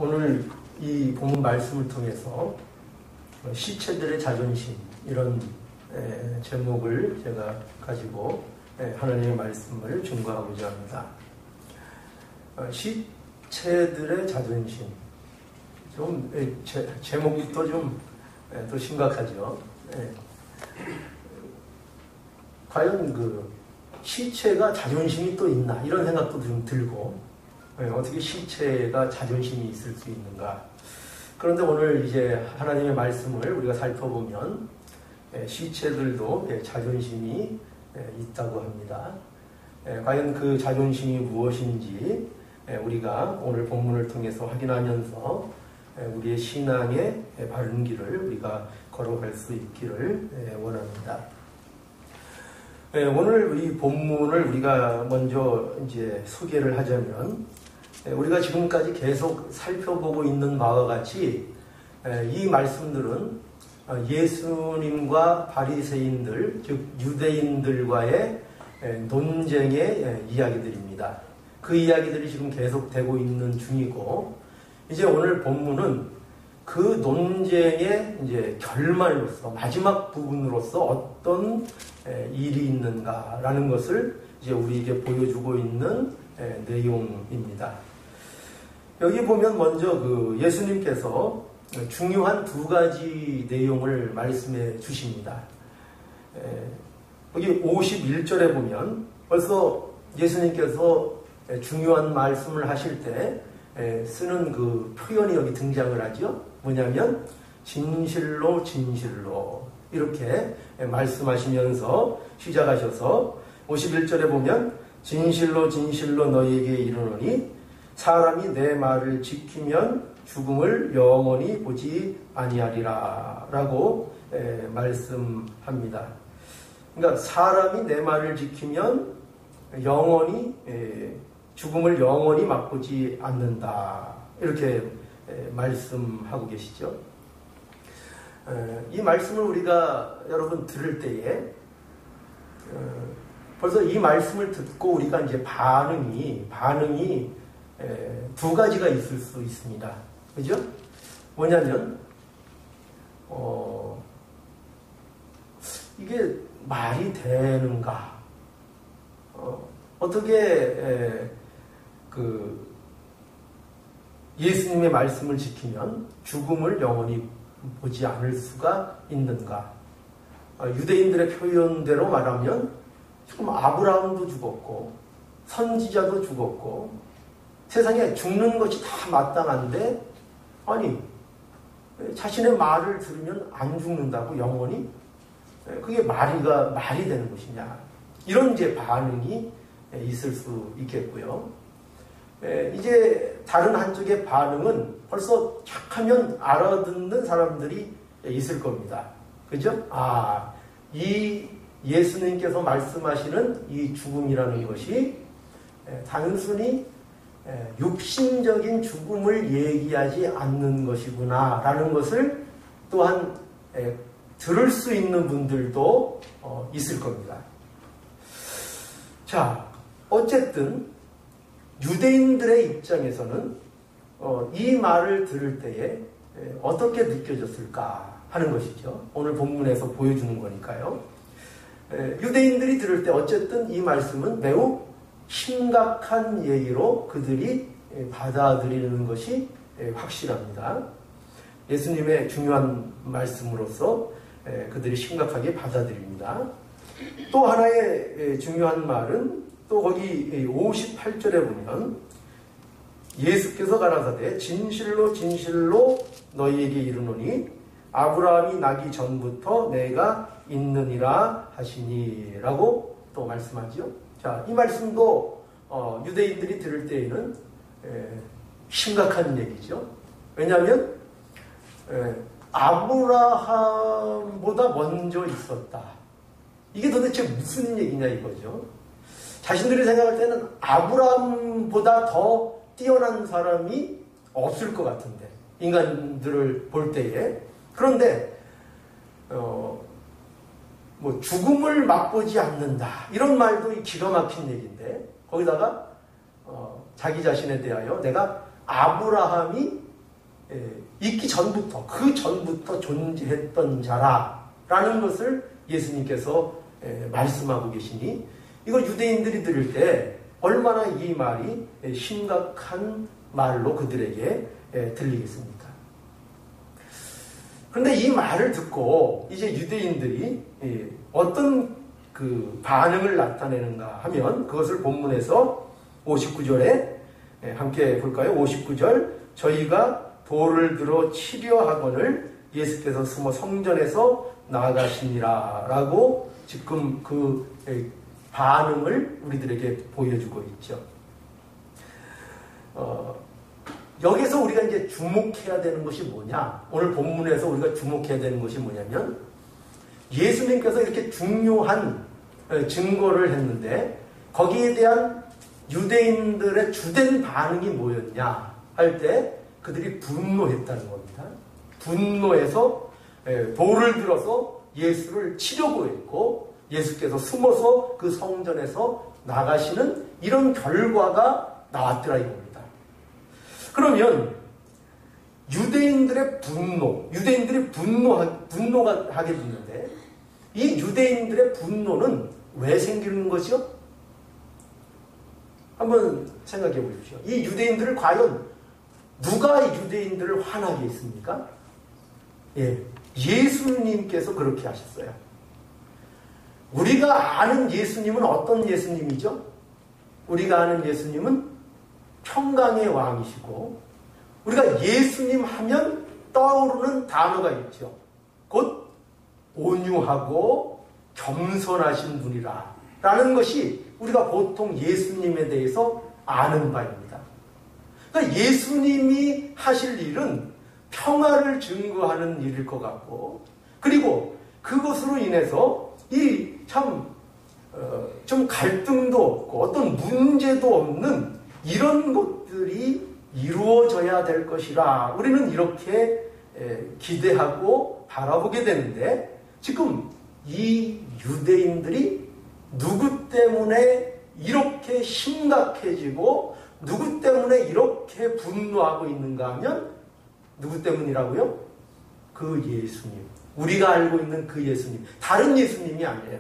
오늘 이 본문 말씀을 통해서 시체들의 자존심 이런 제목을 제가 가지고 하나님의 말씀을 증거하고자 합니다. 시체들의 자존심 좀 제목부터 좀 더 심각하죠. 과연 그 시체가 자존심이 또 있나 이런 생각도 좀 들고 어떻게 시체가 자존심이 있을 수 있는가. 그런데 오늘 이제 하나님의 말씀을 우리가 살펴보면 시체들도 자존심이 있다고 합니다. 과연 그 자존심이 무엇인지 우리가 오늘 본문을 통해서 확인하면서 우리의 신앙의 바른 길을 우리가 걸어갈 수 있기를 원합니다. 오늘 이 본문을 우리가 먼저 이제 소개를 하자면 우리가 지금까지 계속 살펴보고 있는 바와 같이 이 말씀들은 예수님과 바리새인들 즉 유대인들과의 논쟁의 이야기들입니다. 그 이야기들이 지금 계속되고 있는 중이고 이제 오늘 본문은 그 논쟁의 이제 결말로서 마지막 부분으로서 어떤 일이 있는가라는 것을 이제 우리에게 보여주고 있는 내용입니다. 여기 보면 먼저 그 예수님께서 중요한 두 가지 내용을 말씀해 주십니다. 여기 51절에 보면 벌써 예수님께서 중요한 말씀을 하실 때 쓰는 그 표현이 여기 등장을 하죠. 뭐냐면 진실로 진실로 이렇게 말씀하시면서 시작하셔서 51절에 보면 진실로 진실로 너희에게 이르노니 사람이 내 말을 지키면 죽음을 영원히 보지 아니하리라 라고 말씀합니다. 그러니까 사람이 내 말을 지키면 영원히 죽음을 영원히 맛보지 않는다 이렇게 말씀하고 계시죠. 이 말씀을 우리가 여러분 들을 때에 벌써 이 말씀을 듣고 우리가 이제 반응이 두 가지가 있을 수 있습니다. 그죠? 뭐냐면 이게 말이 되는가? 어떻게 그 예수님의 말씀을 지키면 죽음을 영원히 보지 않을 수가 있는가? 유대인들의 표현대로 말하면 지금 아브라함도 죽었고 선지자도 죽었고 세상에 죽는 것이 다 마땅한데 아니 자신의 말을 들으면 안 죽는다고 영원히? 그게 말이 되는 것이냐? 이런 이제 반응이 있을 수 있겠고요. 이제 다른 한쪽의 반응은 벌써 착하면 알아듣는 사람들이 있을 겁니다. 그죠? 이 예수님께서 말씀하시는 이 죽음이라는 것이 단순히 육신적인 죽음을 얘기하지 않는 것이구나 라는 것을 또한 들을 수 있는 분들도 있을 겁니다. 자, 어쨌든 유대인들의 입장에서는 이 말을 들을 때에 어떻게 느껴졌을까 하는 것이죠. 오늘 본문에서 보여주는 거니까요. 유대인들이 들을 때 어쨌든 이 말씀은 매우 심각한 얘기로 그들이 받아들이는 것이 확실합니다. 예수님의 중요한 말씀으로서 그들이 심각하게 받아들입니다. 또 하나의 중요한 말은 또 거기 58절에 보면 예수께서 가라사대 진실로 진실로 너희에게 이르노니 아브라함이 나기 전부터 내가 있느니라 하시니 라고 또 말씀하죠. 자, 이 말씀도 유대인들이 들을 때에는 심각한 얘기죠. 왜냐하면 아브라함보다 먼저 있었다. 이게 도대체 무슨 얘기냐 이거죠. 자신들이 생각할 때는 아브라함보다 더 뛰어난 사람이 없을 것 같은데 인간들을 볼 때에. 그런데 뭐 죽음을 맛보지 않는다 이런 말도 기가 막힌 얘기인데 거기다가 자기 자신에 대하여 내가 아브라함이 있기 전부터, 그 전부터 존재했던 자라라는 것을 예수님께서 말씀하고 계시니, 이거 유대인들이 들을 때 얼마나 이 말이 심각한 말로 그들에게 들리겠습니까? 그런데 이 말을 듣고 이제 유대인들이 어떤 그 반응을 나타내는가 하면, 그것을 본문에서 59절에 함께 볼까요? 59절, 저희가 돌을 들어 치려 하거늘 예수께서 숨어 성전에서 나아가시니라 라고 지금 그 반응을 우리들에게 보여주고 있죠. 여기서 우리가 이제 주목해야 되는 것이 뭐냐? 오늘 본문에서 우리가 주목해야 되는 것이 뭐냐면, 예수님께서 이렇게 중요한 증거를 했는데 거기에 대한 유대인들의 주된 반응이 뭐였냐 할 때 그들이 분노했다는 겁니다. 분노해서 돌을 들어서 예수를 치려고 했고, 예수께서 숨어서 그 성전에서 나가시는 이런 결과가 나왔더라 이겁니다. 그러면 유대인들의 분노, 유대인들이 분노가 하게 됐는데, 이 유대인들의 분노는 왜 생기는 거죠? 한번 생각해 보십시오. 이 유대인들을 과연 누가 유대인들을 화나게 했습니까? 예수님께서 그렇게 하셨어요. 우리가 아는 예수님은 어떤 예수님이죠? 우리가 아는 예수님은 평강의 왕이시고, 우리가 예수님 하면 떠오르는 단어가 있죠. 곧 온유하고 겸손하신 분이라 라는 것이 우리가 보통 예수님에 대해서 아는 바입니다. 그러니까 예수님이 하실 일은 평화를 증거하는 일일 것 같고, 그리고 그것으로 인해서 좀 갈등도 없고 어떤 문제도 없는 이런 것들이 이루어져야 될 것이라 우리는 이렇게 기대하고 바라보게 되는데, 지금 이 유대인들이 누구 때문에 이렇게 심각해지고 누구 때문에 이렇게 분노하고 있는가 하면, 누구 때문이라고요? 그 예수님, 우리가 알고 있는 그 예수님, 다른 예수님이 아니에요.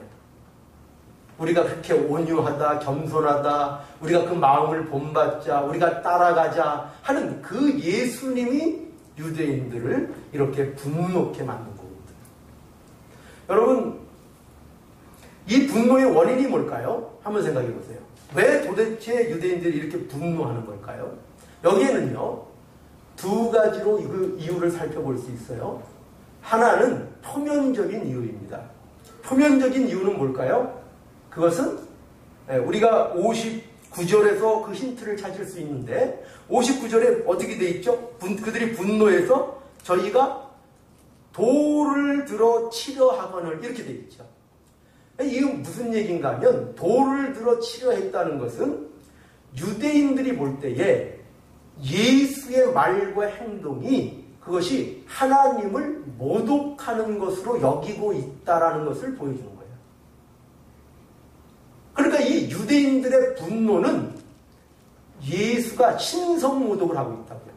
우리가 그렇게 온유하다, 겸손하다, 우리가 그 마음을 본받자, 우리가 따라가자 하는 그 예수님이 유대인들을 이렇게 분노케 만든 겁니다. 여러분, 이 분노의 원인이 뭘까요? 한번 생각해 보세요. 왜 도대체 유대인들이 이렇게 분노하는 걸까요? 여기에는요, 두 가지로 그 이유를 살펴볼 수 있어요. 하나는 표면적인 이유입니다. 표면적인 이유는 뭘까요? 그것은 우리가 59절에서 그 힌트를 찾을 수 있는데, 59절에 어떻게 돼 있죠? 그들이 분노해서 저희가 돌을 들어 치려 하거늘 이렇게 돼 있죠. 이게 무슨 얘기인가 하면, 돌을 들어 치려 했다는 것은 유대인들이 볼 때에 예수의 말과 행동이 그것이 하나님을 모독하는 것으로 여기고 있다라는 것을 보여주는 거예요. 그러니까 이 유대인들의 분노는 예수가 신성 모독을 하고 있다고요.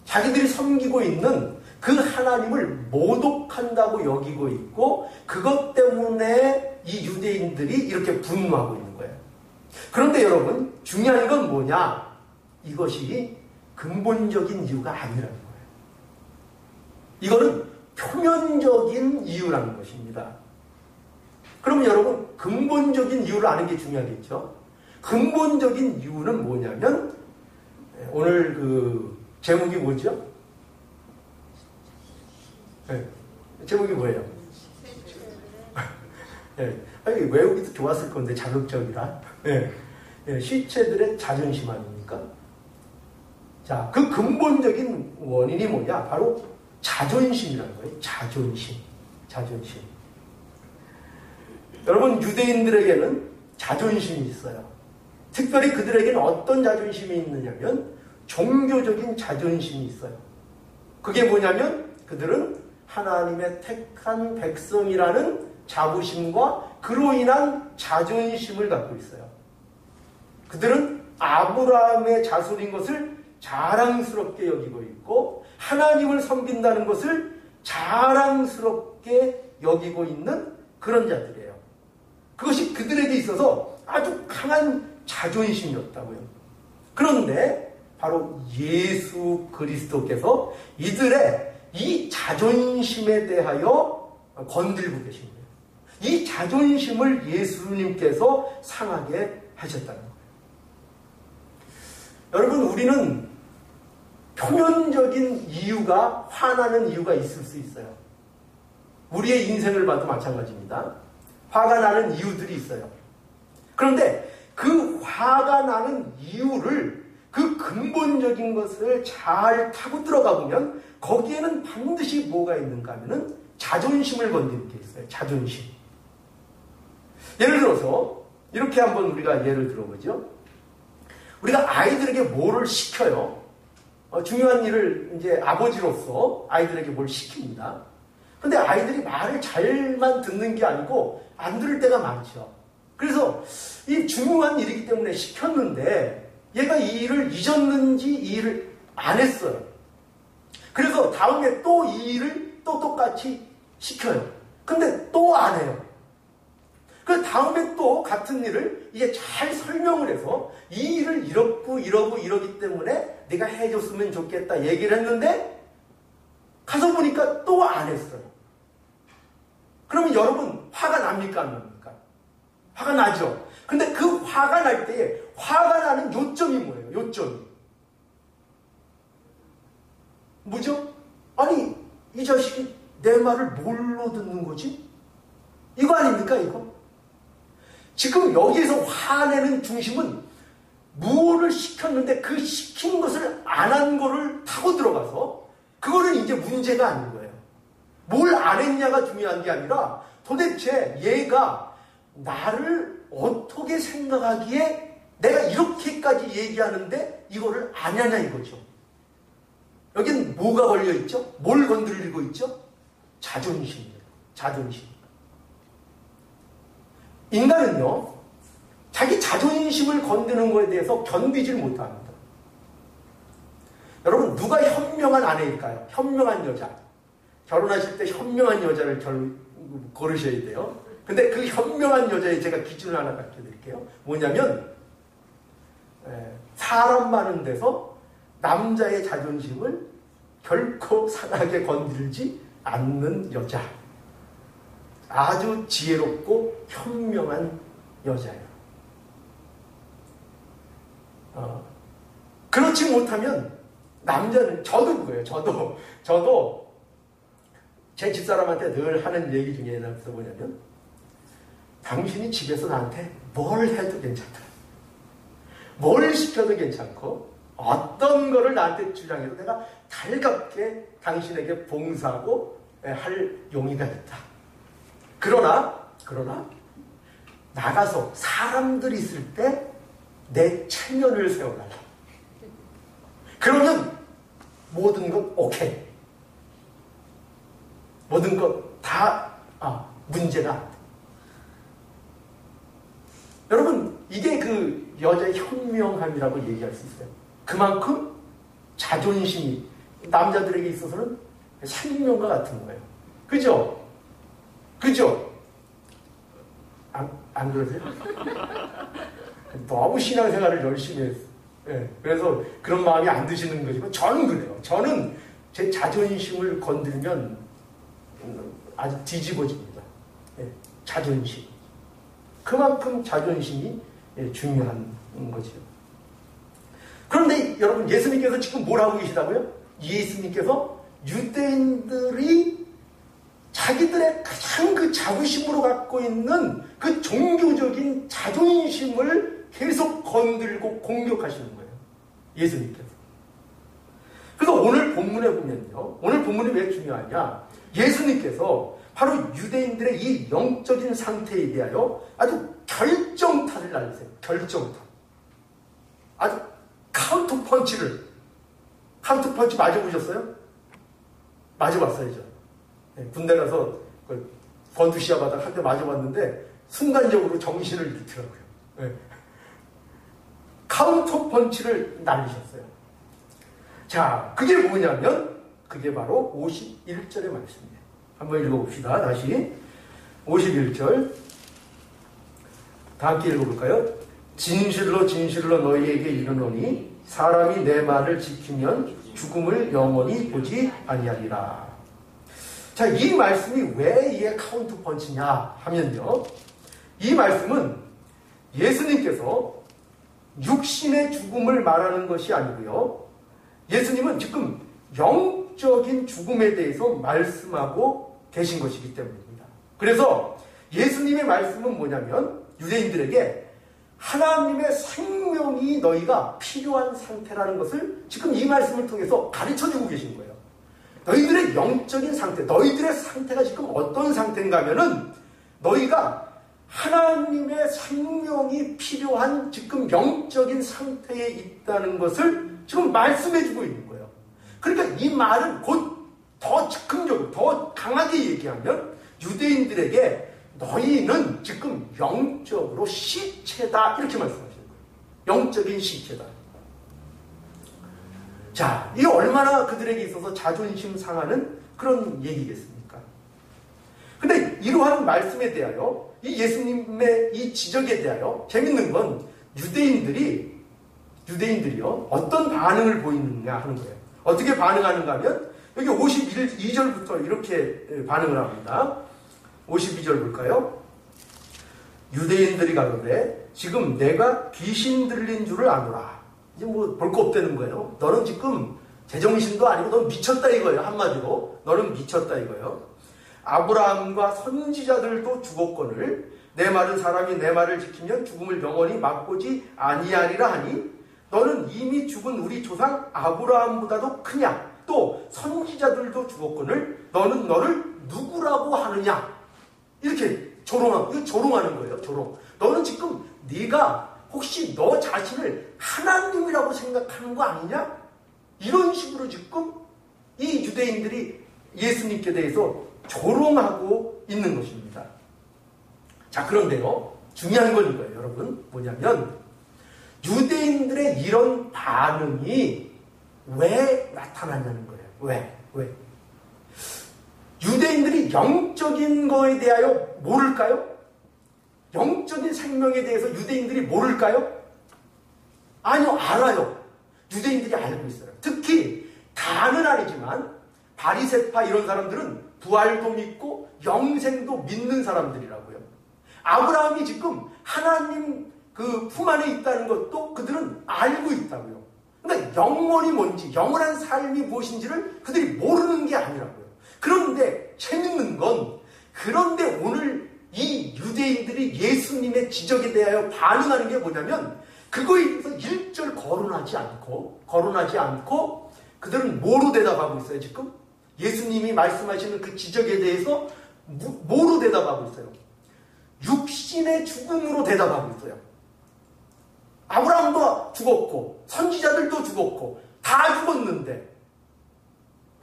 자기들이 섬기고 있는 그 하나님을 모독한다고 여기고 있고, 그것 때문에 이 유대인들이 이렇게 분노하고 있는 거예요. 그런데 여러분, 중요한 건 뭐냐? 이것이 근본적인 이유가 아니라는 거예요. 이거는 표면적인 이유라는 것입니다. 그럼 여러분, 근본적인 이유를 아는 게 중요하겠죠? 근본적인 이유는 뭐냐면, 오늘 그 제목이 뭐죠? 제목이 뭐예요? 아니, 외우기도 좋았을 건데, 자극적이라. 시체들의 자존심 아닙니까? 자, 그 근본적인 원인이 뭐냐? 바로 자존심이라는 거예요. 자존심. 여러분, 유대인들에게는 자존심이 있어요. 특별히 그들에게는 어떤 자존심이 있느냐면 종교적인 자존심이 있어요. 그게 뭐냐면 그들은 하나님의 택한 백성이라는 자부심과 그로 인한 자존심을 갖고 있어요. 그들은 아브라함의 자손인 것을 자랑스럽게 여기고 있고 하나님을 섬긴다는 것을 자랑스럽게 여기고 있는 그런 자들이에요. 그것이 그들에게 있어서 아주 강한 자존심이었다고요. 그런데 바로 예수 그리스도께서 이들의 이 자존심에 대하여 건들고 계신 거예요. 이 자존심을 예수님께서 상하게 하셨다는 거예요. 여러분, 우리는 표면적인 이유가, 화나는 이유가 있을 수 있어요. 우리의 인생을 봐도 마찬가지입니다. 화가 나는 이유들이 있어요. 그런데 그 화가 나는 이유를, 그 근본적인 것을 잘 타고 들어가 보면 거기에는 반드시 뭐가 있는가 하면은 자존심을 건드리는 게 있어요. 자존심. 예를 들어서 이렇게 한번 우리가 예를 들어보죠. 우리가 아이들에게 뭐를 시켜요? 중요한 일을 이제 아버지로서 아이들에게 뭘 시킵니다. 근데 아이들이 말을 잘만 듣는 게 아니고 안 들을 때가 많죠. 그래서 이 중요한 일이기 때문에 시켰는데 얘가 이 일을 잊었는지 이 일을 안 했어요. 그래서 다음에 또 이 일을 또 똑같이 시켜요. 근데 또 안 해요. 그 다음에 또 같은 일을 이제 잘 설명을 해서 이 일을 이러기 때문에 네가 해줬으면 좋겠다 얘기를 했는데 가서 보니까 또 안 했어요. 그러면 여러분 화가 납니까 안 납니까? 화가 나죠. 근데 그 화가 날 때에 화가 나는 요점이 뭐예요? 요점이 뭐죠? 아니 이 자식이 내 말을 뭘로 듣는 거지? 이거 아닙니까 이거? 지금 여기에서 화내는 중심은 무엇을 시켰는데 그 시킨 것을 안 한 거를 타고 들어가서 그거는 이제 문제가 아닌 거예요. 뭘 안 했냐가 중요한 게 아니라 도대체 얘가 나를 어떻게 생각하기에 내가 이렇게까지 얘기하는데 이거를 안 하냐 이거죠. 여긴 뭐가 걸려있죠? 뭘 건드리고 있죠? 자존심이에요. 자존심. 인간은요, 자기 자존심을 건드는 것에 대해서 견디질 못합니다. 여러분, 누가 현명한 아내일까요? 현명한 여자. 결혼하실 때 현명한 여자를 고르셔야 돼요. 근데 그 현명한 여자에 제가 기준을 하나 밝혀드릴게요. 뭐냐면, 사람 많은 데서 남자의 자존심을 결코 상하게 건들지 않는 여자. 아주 지혜롭고 현명한 여자예요. 그렇지 못하면 남자는, 저도 그거예요. 저도 제 집사람한테 늘 하는 얘기 중에 하나가 뭐냐면 당신이 집에서 나한테 뭘 해도 괜찮다. 뭘 시켜도 괜찮고 어떤 거를 나한테 주장해도 내가 달갑게 당신에게 봉사하고 할 용의가 있다. 그러나 나가서 사람들이 있을 때 내 체면을 세워달라. 그러면 모든 것 오케이. 모든 것 다 문제가 안 돼. 여러분, 이게 그 여자의 현명함이라고 얘기할 수 있어요. 그만큼 자존심이 남자들에게 있어서는 생명과 같은 거예요. 그죠? 안 그러세요? 너무 신앙생활을 열심히 했어요. 네, 그래서 그런 마음이 안 드시는 거지만 저는 그래요. 저는 제 자존심을 건들면 아주 뒤집어집니다. 네, 자존심. 그만큼 자존심이 중요한 거죠. 그런데 여러분, 예수님께서 지금 뭘 하고 계시다고요? 예수님께서 유대인들이 자기들의 가장 그 자부심으로 갖고 있는 그 종교적인 자존심을 계속 건들고 공격하시는 거예요. 예수님께서. 그래서 오늘 본문에 보면요. 오늘 본문이 왜 중요하냐. 예수님께서 바로 유대인들의 이 영적인 상태에 대하여 아주 결정타를 날리세요. 결정타. 아주 카운터 펀치 맞아보셨어요? 맞아봤어야죠. 네, 군대 가서 번두시아 바닥 한 대 맞아봤는데 순간적으로 정신을 잃더라고요. 네. 카운터 펀치를 날리셨어요. 자, 그게 뭐냐면 그게 바로 51절의 말씀이에요. 한번 읽어봅시다. 다시 51절 다 함께 읽어볼까요? 진실로 진실로 너희에게 이르노니 사람이 내 말을 지키면 죽음을 영원히 보지 아니하리라. 자, 이 말씀이 왜 이게 카운트 펀치냐 하면요, 이 말씀은 예수님께서 육신의 죽음을 말하는 것이 아니고요, 예수님은 지금 영적인 죽음에 대해서 말씀하고 계신 것이기 때문입니다. 그래서 예수님의 말씀은 뭐냐면 유대인들에게 하나님의 생명이 너희가 필요한 상태라는 것을 지금 이 말씀을 통해서 가르쳐주고 계신 거예요. 너희들의 영적인 상태, 너희들의 상태가 지금 어떤 상태인가 하면은 너희가 하나님의 생명이 필요한 지금 영적인 상태에 있다는 것을 지금 말씀해주고 있는 거예요. 그러니까 이 말은 곧 더 즉흥적으로, 더 강하게 얘기하면 유대인들에게 너희는 지금 영적으로 시체다, 이렇게 말씀하시는 거예요. 영적인 시체다. 자, 이게 얼마나 그들에게 있어서 자존심 상하는 그런 얘기겠습니까? 근데 이러한 말씀에 대하여, 이 예수님의 이 지적에 대하여 재밌는 건 유대인들이요 어떤 반응을 보이느냐 하는 거예요. 어떻게 반응하는가 하면 여기 52절부터 이렇게 반응을 합니다. 52절 볼까요? 유대인들이 가로되 지금 내가 귀신 들린 줄을 아노라. 이제 뭐 볼 거 없다는 거예요. 너는 지금 제정신도 아니고 넌 미쳤다 이거예요. 한마디로 너는 미쳤다 이거예요. 아브라함과 선지자들도 죽었거늘 내 말은 사람이 내 말을 지키면 죽음을 영원히 맛보지 아니하리라 하니 너는 이미 죽은 우리 조상 아브라함보다도 크냐? 또 선지자들도 죽었거늘 너는 너를 누구라고 하느냐? 이렇게 조롱하는 거예요. 조롱. 너는 지금 네가 혹시 너 자신을 하나님이라고 생각하는 거 아니냐? 이런 식으로 지금 이 유대인들이 예수님께 대해서 조롱하고 있는 것입니다. 자, 그런데요, 중요한 건 이거예요, 여러분. 뭐냐면 유대인들의 이런 반응이 왜 나타났냐는 거예요. 왜? 유대인들이 영적인 거에 대하여 모를까요? 영적인 생명에 대해서 유대인들이 모를까요? 아니요, 알아요. 유대인들이 알고 있어요. 특히 다는 아니지만 바리새파 이런 사람들은 부활도 믿고 영생도 믿는 사람들이라고요. 아브라함이 지금 하나님 그 품 안에 있다는 것도 그들은 알고 있다고요. 그러니까 영원이 뭔지, 영원한 삶이 무엇인지를 그들이 모르는 게 아니라고요. 그런데 재밌는 건, 그런데 오늘 이 유대인들이 예수님의 지적에 대하여 반응하는 게 뭐냐면 그거에 대해서 일절 거론하지 않고 그들은 뭐로 대답하고 있어요? 지금 예수님이 말씀하시는 그 지적에 대해서 뭐로 대답하고 있어요? 육신의 죽음으로 대답하고 있어요. 아브라함도 죽었고 선지자들도 죽었고 다 죽었는데,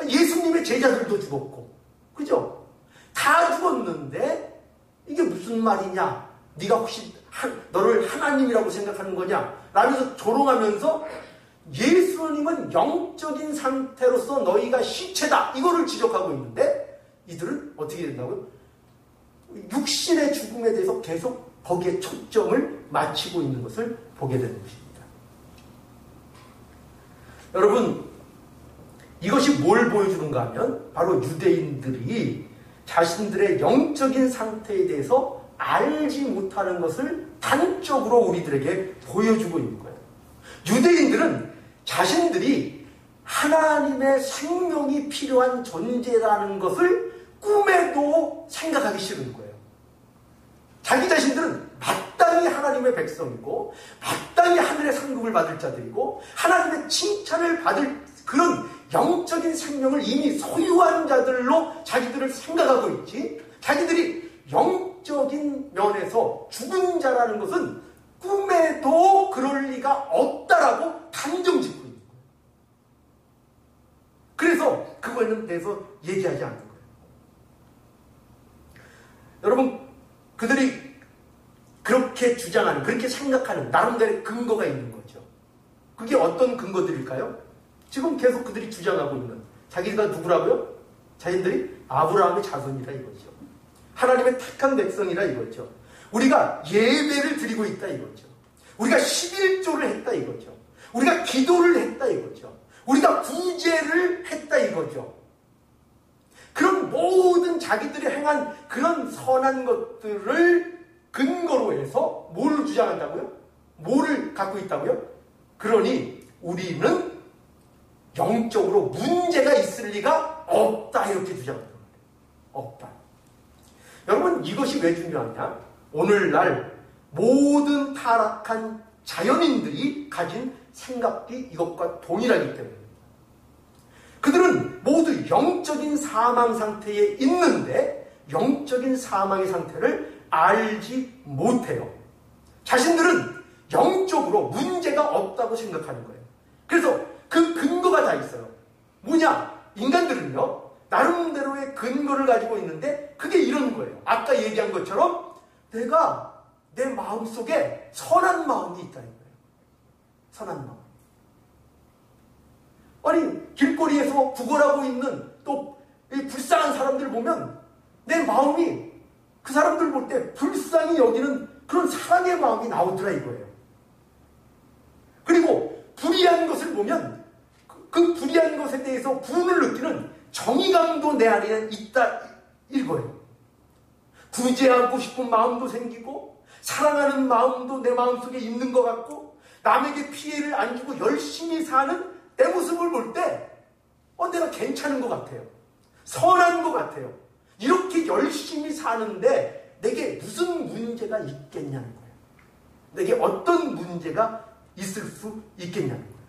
예수님의 제자들도 죽었고, 그죠? 다 죽었는데 이게 무슨 말이냐? 네가 혹시 너를 하나님이라고 생각하는 거냐? 라면서 조롱하면서 예수님은 영적인 상태로서 너희가 시체다, 이거를 지적하고 있는데 이들은 어떻게 된다고요? 육신의 죽음에 대해서 계속 거기에 초점을 맞추고 있는 것을 보게 되는 것입니다. 여러분, 이것이 뭘 보여주는가 하면 바로 유대인들이 자신들의 영적인 상태에 대해서 알지 못하는 것을 단적으로 우리들에게 보여주고 있는 거예요. 유대인들은 자신들이 하나님의 생명이 필요한 존재라는 것을 꿈에도 생각하기 싫은 거예요. 자기 자신들은 마땅히 하나님의 백성이고 마땅히 하늘의 상급을 받을 자들이고 하나님의 칭찬을 받을 그런 영적인 생명을 이미 소유한 자들로 자기들을 생각하고 있지, 자기들이 영적인 면에서 죽은 자라는 것은 꿈에도 그럴 리가 없다라고 단정 짓고 있는 거예요. 그래서 그거에 대해서 얘기하지 않는 거예요. 여러분, 그들이 그렇게 주장하는, 그렇게 생각하는 나름대로의 근거가 있는 거죠. 그게 어떤 근거들일까요? 지금 계속 그들이 주장하고 있는 자기가 누구라고요? 자신들이 아브라함의 자손이라 이거죠. 하나님의 택한 백성이라 이거죠. 우리가 예배를 드리고 있다 이거죠. 우리가 11조를 했다 이거죠. 우리가 기도를 했다 이거죠. 우리가 구제를 했다 이거죠. 그런 모든 자기들이 행한 그런 선한 것들을 근거로 해서 뭐를 주장한다고요? 뭐를 갖고 있다고요? 그러니 우리는 영적으로 문제가 있을 리가 없다 이렇게 주장한다. 없다. 여러분 이것이 왜 중요하냐? 오늘날 모든 타락한 자연인들이 가진 생각이 이것과 동일하기 때문입니다. 그들은 모두 영적인 사망 상태에 있는데 영적인 사망의 상태를 알지 못해요. 자신들은 영적으로 문제가 없다고 생각하는 거예요. 그래서 그 근거가 다 있어요. 뭐냐? 인간들은요, 나름대로의 근거를 가지고 있는데 그게 이런 거예요. 아까 얘기한 것처럼 내가 내 마음속에 선한 마음이 있다는 거예요. 선한 마음. 아니, 길거리에서 구걸하고 있는 또 불쌍한 사람들 보면 내 마음이 그 사람들 볼 때 불쌍히 여기는 그런 사랑의 마음이 나오더라 이거예요. 그리고 불의한 것을 보면 그 불의한 것에 대해서 분을 느끼는 정의감도 내 안에 있다 이거예요. 구제하고 싶은 마음도 생기고 사랑하는 마음도 내 마음속에 있는 것 같고 남에게 피해를 안 주고 열심히 사는 내 모습을 볼 때 내가 괜찮은 것 같아요. 선한 것 같아요. 이렇게 열심히 사는데 내게 무슨 문제가 있겠냐는 거예요. 내게 어떤 문제가 있을 수 있겠냐는 거예요.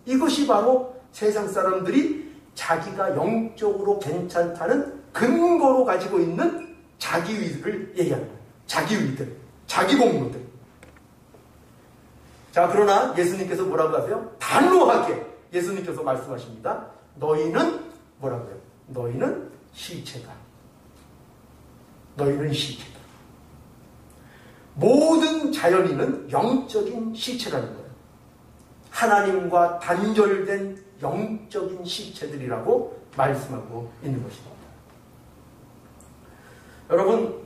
이것이 바로 세상 사람들이 자기가 영적으로 괜찮다는 근거로 가지고 있는 자기의를 얘기하는 거예요. 자기의들, 자기공로들. 자, 그러나 예수님께서 뭐라고 하세요? 단호하게 예수님께서 말씀하십니다. 너희는 뭐라고요? 너희는 시체다. 너희는 시체다. 모든 자연인은 영적인 시체라는 거예요. 하나님과 단절된 영적인 시체들이라고 말씀하고 있는 것입니다. 여러분,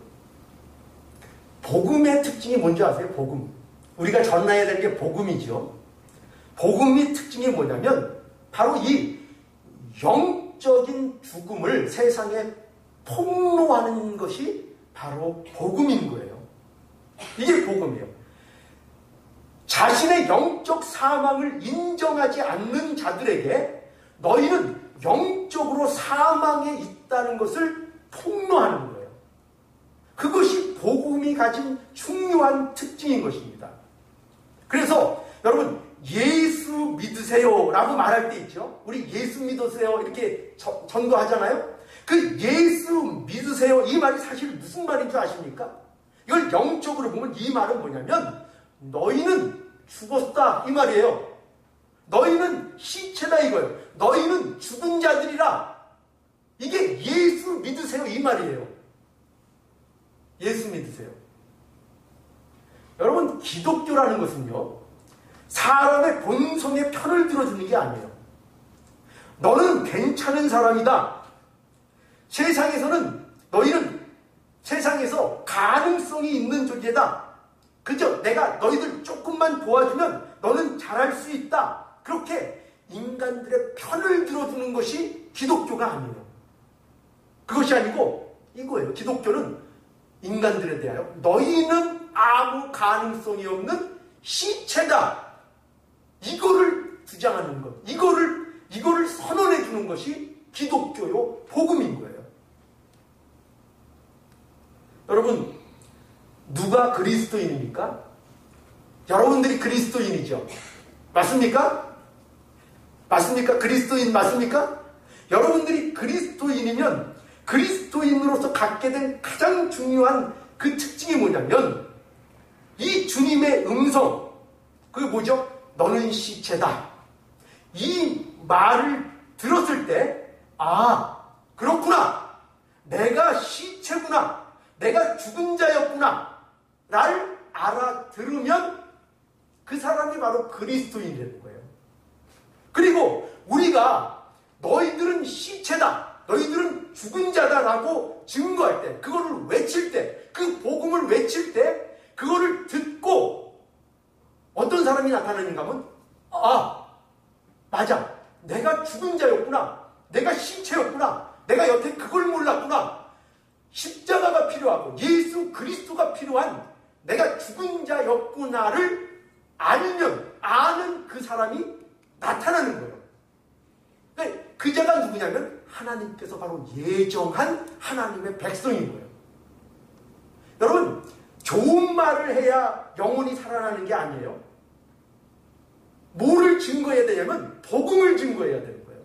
복음의 특징이 뭔지 아세요? 복음. 우리가 전해야 되는 게 복음이죠. 복음의 특징이 뭐냐면 바로 이 영적인 죽음을 세상에 폭로하는 것이 바로 복음인 거예요. 이게 복음이에요. 자신의 영적 사망을 인정하지 않는 자들에게 너희는 영적으로 사망에 있다는 것을 폭로하는 거예요. 그것이 복음이 가진 중요한 특징인 것입니다. 그래서 여러분 예수 믿으세요 라고 말할 때 있죠. 우리 예수 믿으세요 이렇게 전도하잖아요. 그 예수 믿으세요 이 말이 사실 무슨 말인 줄 아십니까? 이걸 영적으로 보면 이 말은 뭐냐면 너희는 죽었다 이 말이에요. 너희는 시체다 이거예요. 너희는 죽은 자들이라. 이게 예수 믿으세요 이 말이에요. 예수 믿으세요. 여러분 기독교라는 것은요 사람의 본성의 편을 들어주는 게 아니에요. 너는 괜찮은 사람이다. 세상에서는 너희는 세상에서 가능성이 있는 존재다. 그저 내가 너희들 조금만 도와주면 너는 잘할 수 있다. 그렇게 인간들의 편을 들어주는 것이 기독교가 아니에요. 그것이 아니고 이거예요. 기독교는 인간들에 대하여 너희는 아무 가능성이 없는 시체다. 이거를 주장하는 것, 이거를 선언해 주는 것이 기독교요 복음인 거예요. 여러분, 누가 그리스도인입니까? 여러분들이 그리스도인이죠. 맞습니까? 맞습니까? 그리스도인 맞습니까? 여러분들이 그리스도인이면 그리스도인으로서 갖게 된 가장 중요한 그 특징이 뭐냐면 이 주님의 음성, 그게 뭐죠? 너는 시체다. 이 말을 들었을 때 그렇구나. 내가 시체구나. 내가 죽은 자였구나. 날 알아들으면 그 사람이 바로 그리스도인이라는 거예요. 그리고 우리가 너희들은 시체다, 너희들은 죽은 자다라고 증거할 때, 그거를 외칠 때, 그 복음을 외칠 때, 그거를 듣고 어떤 사람이 나타나는가 하면, 아, 맞아, 내가 죽은 자였구나, 내가 시체였구나, 내가 여태 그걸 몰랐구나, 십자가가 필요하고 예수 그리스도가 필요한 내가 죽은 자였구나를 아는 그 사람이 나타나는 거예요. 그 자가 누구냐면 하나님께서 바로 예정한 하나님의 백성인 거예요. 여러분, 좋은 말을 해야 영혼이 살아나는 게 아니에요. 뭐를 증거해야 되냐면 복음을 증거해야 되는 거예요.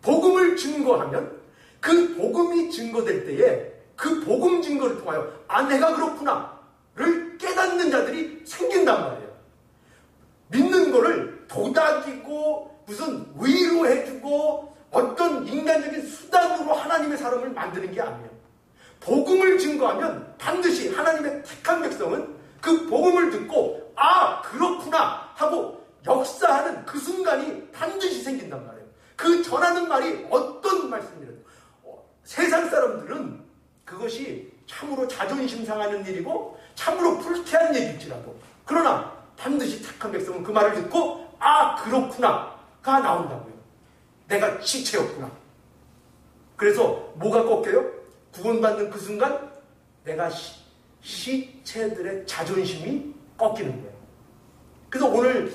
복음을 증거하면 그 복음이 증거될 때에 그 복음 증거를 통하여 아, 내가 그렇구나를 깨닫는 자들이 생긴단 말이에요. 믿는 거를 도닥이고 무슨 위로해주고 어떤 인간적인 수단으로 하나님의 사람을 만드는 게 아니에요. 복음을 증거하면 반드시 하나님의 택한 백성은 그 복음을 듣고 아, 그렇구나 하고 역사하는 그 순간이 반드시 생긴단 말이에요. 그 전하는 말이 어떤 말씀이라도 세상 사람들은 그것이 참으로 자존심 상하는 일이고 참으로 불쾌한 얘기일지라도 그러나 반드시 택한 백성은 그 말을 듣고 아, 그렇구나가 나온다고요. 내가 시체였구나. 그래서 뭐가 꺾여요? 구원받는 그 순간 내가 시체들의 자존심이 꺾이는 거예요. 그래서 오늘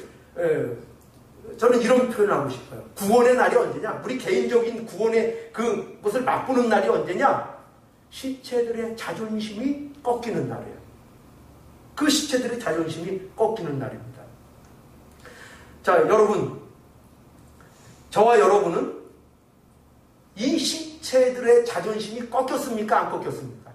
저는 이런 표현을 하고 싶어요. 구원의 날이 언제냐? 우리 개인적인 구원의 그것을 맛보는 날이 언제냐? 시체들의 자존심이 꺾이는 날이에요. 그 시체들의 자존심이 꺾이는 날입니다. 자, 여러분, 저와 여러분은 이 시체들의 자존심이 꺾였습니까? 안 꺾였습니까?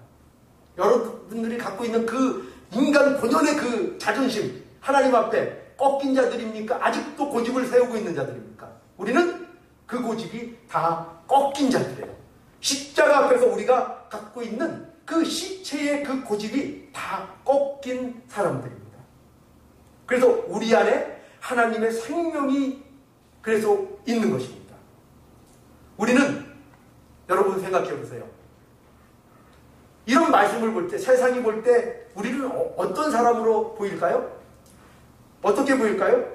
여러분들이 갖고 있는 그 인간 본연의 그 자존심, 하나님 앞에 꺾인 자들입니까? 아직도 고집을 세우고 있는 자들입니까? 우리는 그 고집이 다 꺾인 자들이에요. 십자가 앞에서 우리가 갖고 있는 그 시체의 그 고집이 다 꺾인 사람들입니다. 그래서 우리 안에 하나님의 생명이 그래서 있는 것입니다. 우리는 여러분 생각해 보세요. 이런 말씀을 볼 때, 세상이 볼 때 우리는 어떤 사람으로 보일까요? 어떻게 보일까요?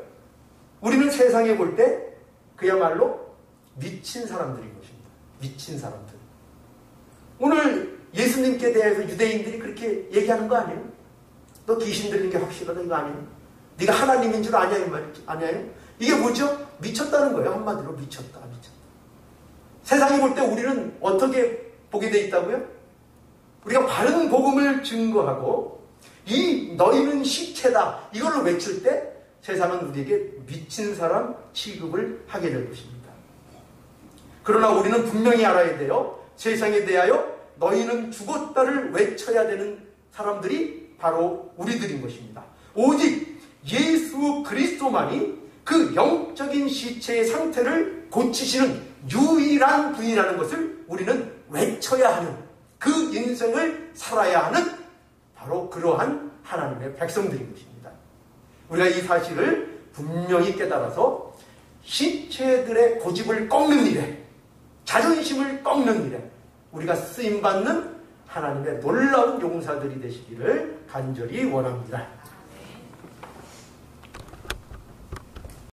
우리는 세상에 볼 때 그야말로 미친 사람들인 것입니다. 미친 사람들. 오늘 예수님께 대해서 유대인들이 그렇게 얘기하는 거 아니에요? 너 귀신 들린 게 확실하다 이거 아니에요? 네가 하나님인 줄 아냐 이 말이지 아니에요? 이게 뭐죠? 미쳤다는 거예요. 한마디로 미쳤다. 세상이 볼 때 우리는 어떻게 보게 돼 있다고요? 우리가 바른 복음을 증거하고 이 너희는 시체다 이걸로 외칠 때 세상은 우리에게 미친 사람 취급을 하게 될 것입니다. 그러나 우리는 분명히 알아야 돼요. 세상에 대하여 너희는 죽었다를 외쳐야 되는 사람들이 바로 우리들인 것입니다. 오직 예수 그리스도만이 그 영적인 시체의 상태를 고치시는 유일한 분이라는 것을 우리는 외쳐야 하는, 그 인생을 살아야 하는 바로 그러한 하나님의 백성들인 것입니다. 우리가 이 사실을 분명히 깨달아서 시체들의 고집을 꺾는 일에, 자존심을 꺾는 일에 우리가 쓰임받는 하나님의 놀라운 용사들이 되시기를 간절히 원합니다.